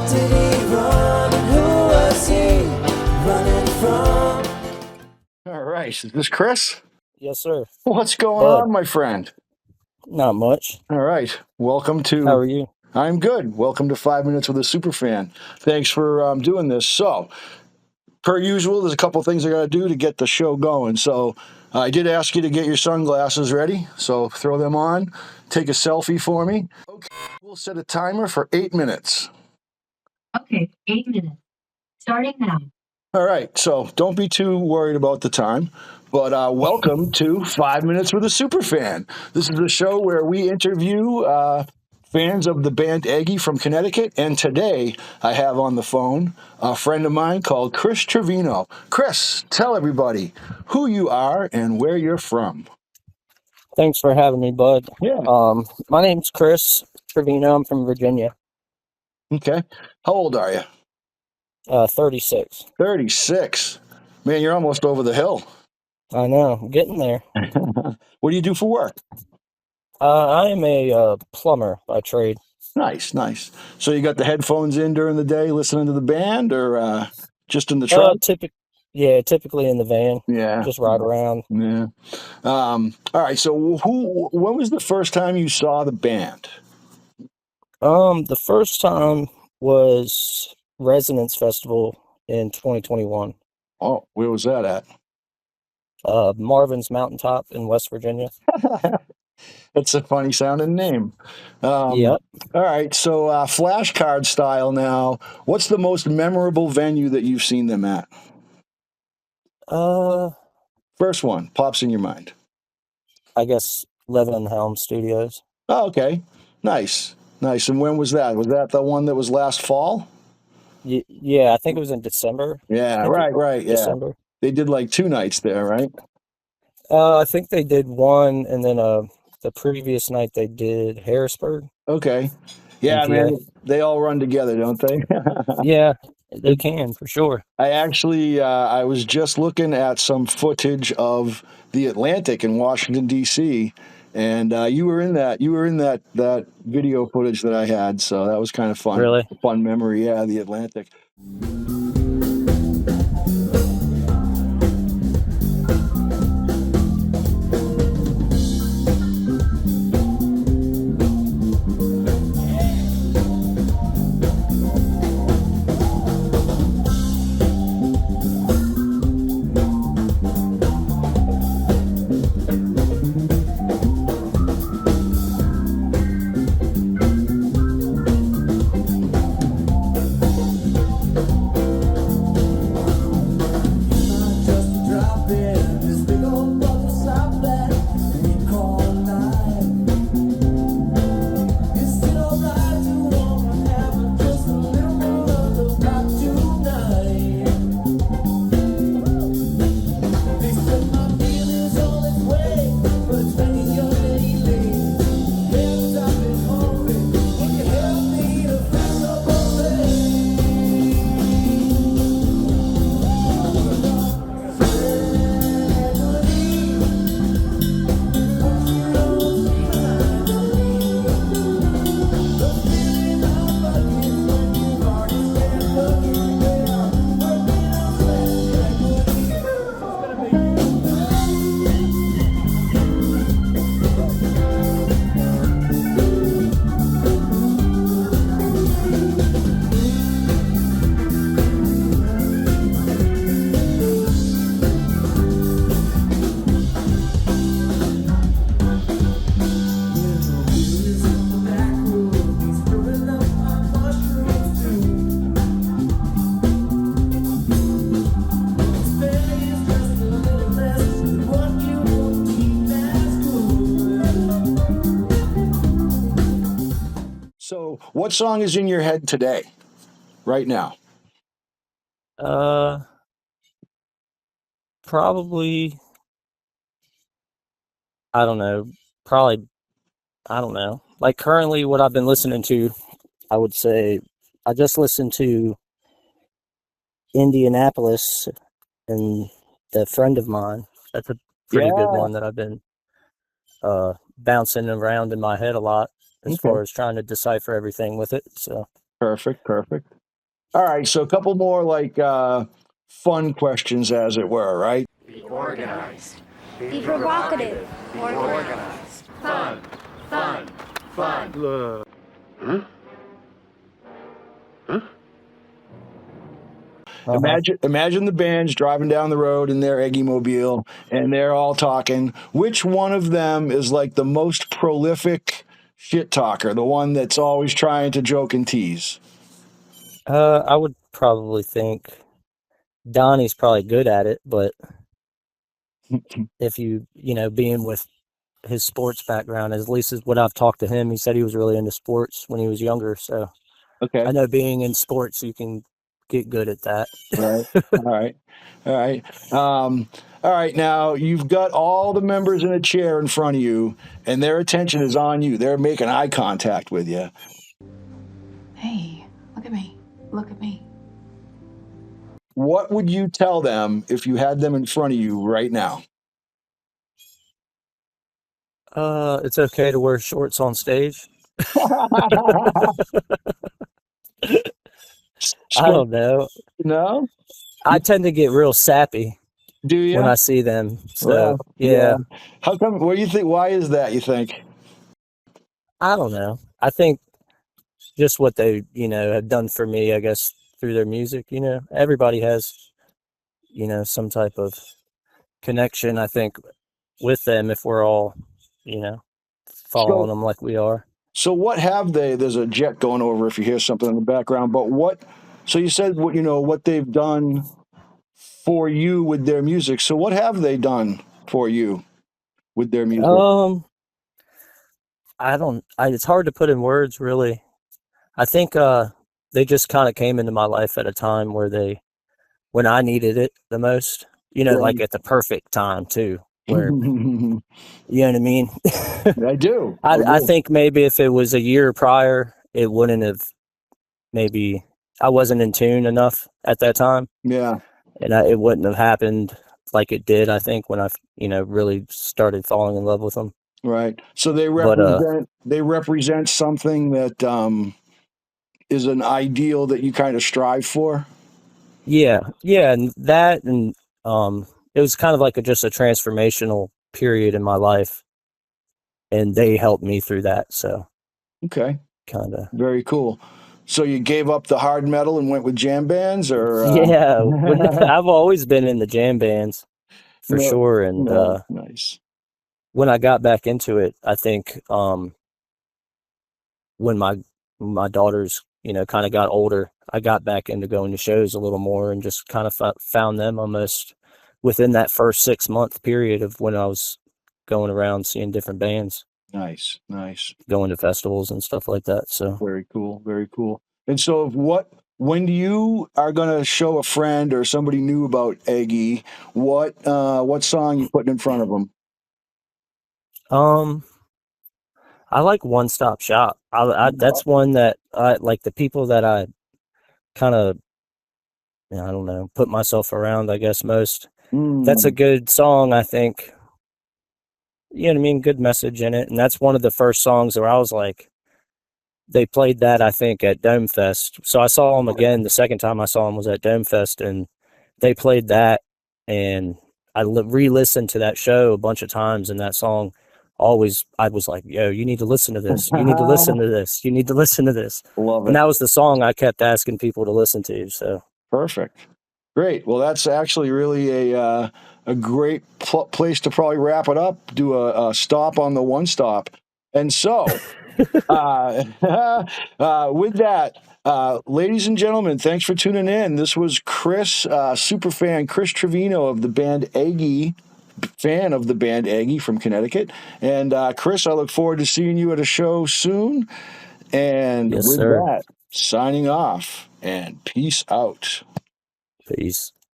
did he run and who was he running from? All right. Is this Chris? Yes, sir. What's going Bud. on, my friend? Not much. All right. Welcome to... How are you? I'm good. Welcome to 5 Minutes with a Superfan. Thanks for doing this. So, per usual, there's a couple things I got to do to get the show going. So, I did ask you to get your sunglasses ready. So, throw them on. Take a selfie for me. Okay. We'll set a timer for 8 minutes. Okay, 8 minutes. Starting now. All right. So, don't be too worried about the time. But welcome to 5 Minutes with a Superfan. This is a show where we interview fans of the band Eggy from Connecticut. And today I have on the phone a friend of mine called Chris Trevino. Chris, tell everybody who you are and where you're from. Thanks for having me, bud. Yeah. My name's Chris Trevino. I'm from Virginia. Okay. How old are you? 36. 36. Man, you're almost over the hill. I know. I'm getting there. What do you do for work? I am a plumber by trade. Nice, nice. So you got the headphones in during the day listening to the band or just in the truck? Typically in the van. Yeah. Just ride around. Yeah. All right. So when was the first time you saw the band? The first time was Resonance Festival in 2021. Oh, where was that at? Marvin's Mountaintop in West Virginia. That's a funny sounding name. Yep. All right. So flashcard style now, what's the most memorable venue that you've seen them at? First one pops in your mind. I guess Lebanon Helm Studios. Oh, okay. Nice. Nice. And when was that? Was that the one that was last fall? Yeah, I think it was in December. Yeah, right. Yeah. December. They did like 2 nights there, right? I think they did one, and then the previous night they did Harrisburg. Okay. Yeah, NPA. man, they all run together, don't they? Yeah, they can, for sure. I actually, I was just looking at some footage of the Atlantic in Washington, D.C., and you were in that video footage that I had, so that was kind of fun. Really? Fun memory, yeah, the Atlantic. So, what song is in your head today, right now? Probably, I don't know. I don't know. Like currently what I've been listening to, I would say I just listened to Indianapolis and the Friend of Mine. That's a pretty good one that I've been bouncing around in my head a lot as far as trying to decipher everything with it. So Perfect. All right, so a couple more like fun questions, as it were, right? Be organized. Be provocative. Organized. Fun. Fun. Fun. Uh-huh. Imagine the band's driving down the road in their Eggy Mobile, and they're all talking. Which one of them is like the most prolific shit talker? The one that's always trying to joke and tease? I would probably think Donnie's probably good at it, but if being with his sports background, at least is what I've talked to him, he said he was really into sports when he was younger. So Okay. I know being in sports, you can get good at that. Right. All right. All right. All right. Now you've got all the members in a chair in front of you, and their attention is on you. They're making eye contact with you. Hey, look at me. Look at me. What would you tell them if you had them in front of you right now? It's okay to wear shorts on stage. I don't know. No? I tend to get real sappy Do you? when I see them. So Well, yeah. How come? What do you think? Why is that? You think? I don't know. I think just what they, have done for me, I guess, through their music, everybody has, some type of connection, I think, with them if we're all, following them like we are. So what have they? There's a jet going over. If you hear something in the background, but what? So you said what they've done for you with their music. So what have they done for you with their music? It's hard to put in words, really. I think they just kind of came into my life at a time when I needed it the most, like at the perfect time too, where, you know what I mean? I do. I think maybe if it was a year prior, it wouldn't have, maybe I wasn't in tune enough at that time. Yeah. And it wouldn't have happened like it did, I think, when I, really started falling in love with them. Right. So they represent something that is an ideal that you kind of strive for. Yeah, and that, and it was kind of like just a transformational period in my life, and they helped me through that. So okay, kind of very cool. So you gave up the hard metal and went with jam bands, or yeah, I've always been in the jam bands for sure, and nice. When I got back into it, I think when my daughters, kind of got older, I got back into going to shows a little more and just kind of found them almost within that first 6-month period of when I was going around seeing different bands. Nice. Going to festivals and stuff like that. So very cool. And so when you are going to show a friend or somebody new about Eggy, what song you putting in front of them? I like One Stop Shop. That's one that I like, the people that I kind of, I don't know, put myself around, I guess, most. That's a good song, I think. You know what I mean? Good message in it. And that's one of the first songs where I was like, they played that, I think, at Dome Fest. So I saw them again. The second time I saw them was at Dome Fest, and they played that. And I re-listened to that show a bunch of times, and that song I was like, yo, you need to listen to this. You need to listen to this. You need to listen to this. Love it. And that was the song I kept asking people to listen to. So perfect. Great. Well, that's actually really a great place to probably wrap it up. Do a stop on the one stop. And so, with that, ladies and gentlemen, thanks for tuning in. This was Chris, superfan Chris Trevino of the band Eggy, fan of the band Eggy from Connecticut. And Chris, I look forward to seeing you at a show soon. And yes, with sir. that, signing off and peace out. Peace.